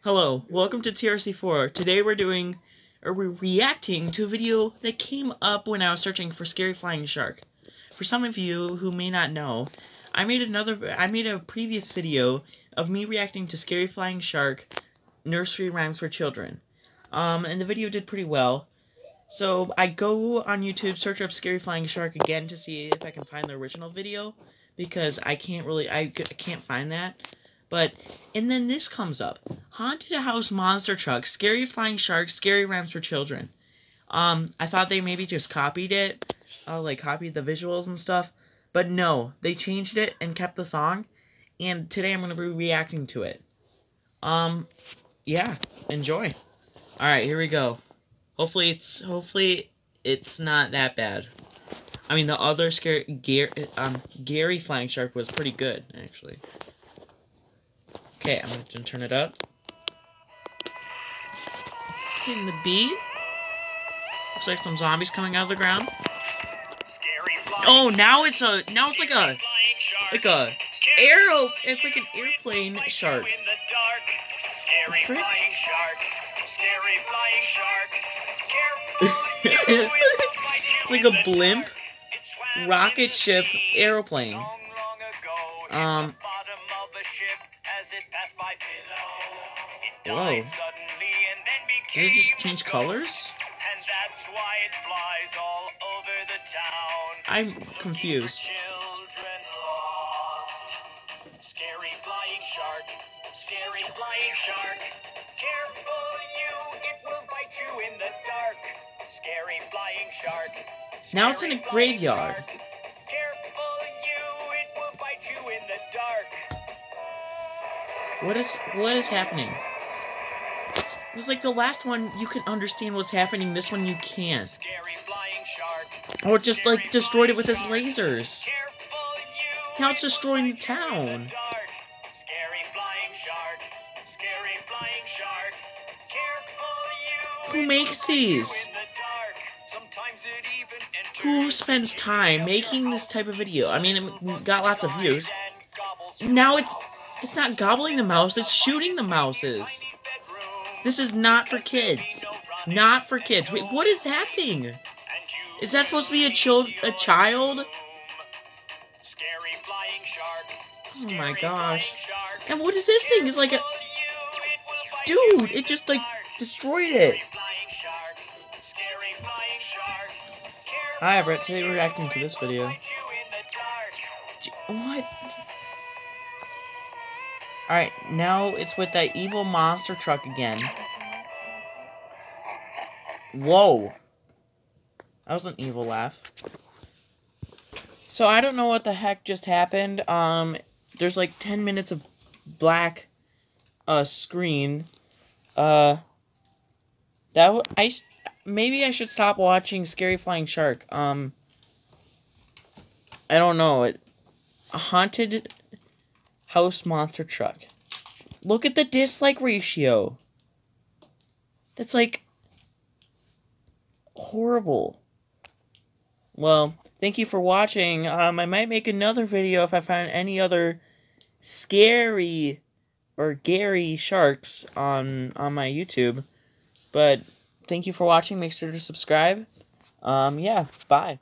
Hello, welcome to TRC4. Today we're reacting to a video that came up when I was searching for Scary Flying Shark. For some of you who may not know, I made a previous video of me reacting to Scary Flying Shark nursery rhymes for children. And the video did pretty well. So I go on YouTube, search up Scary Flying Shark again to see if I can find the original video, because I can't find that. And then this comes up. Haunted House Monster Truck, Scary Flying Shark, Scary Rhymes for Children. I thought they maybe just copied it, copied the visuals and stuff. But no, they changed it and kept the song. And today I'm going to be reacting to it. Yeah, enjoy. Alright, here we go. Hopefully it's not that bad. I mean, the other Gary Flying Shark was pretty good, actually. Okay, I'm gonna turn it up. Hitting the beat. Looks like some zombies coming out of the ground. Oh, now it's like an airplane shark. It's like a blimp, rocket ship, aeroplane. Whoa. Did it just change colors? I'm confused. Scary flying shark, scary flying shark. Careful you, it will bite you in the dark. Scary flying shark. Now it's in a graveyard. Careful you, it will bite you in the dark. What is happening? It's like the last one you can understand what's happening, this one you can't. Or just like destroyed it with his lasers. Now it's destroying the town. Who makes these? Who spends time making this type of video? I mean, it got lots of views. Now it's not gobbling the mouse, it's shooting the mouses. This is not for kids. Not for kids. Wait, what is happening? Is that supposed to be a child? Oh my gosh. And what is this thing? It's like a... Dude, it just like destroyed it. Hi, Brett. Today we're reacting to this video. What? Alright, now it's with that evil monster truck again. Whoa. That was an evil laugh. So I don't know what the heck just happened. There's like 10 minutes of black screen. Maybe I should stop watching Scary Flying Shark. I don't know. A Haunted House Monster Truck. Look at the dislike ratio. That's like horrible. Well, thank you for watching. I might make another video if I find any other scary or Gary sharks on my YouTube. But thank you for watching. Make sure to subscribe. Yeah, bye.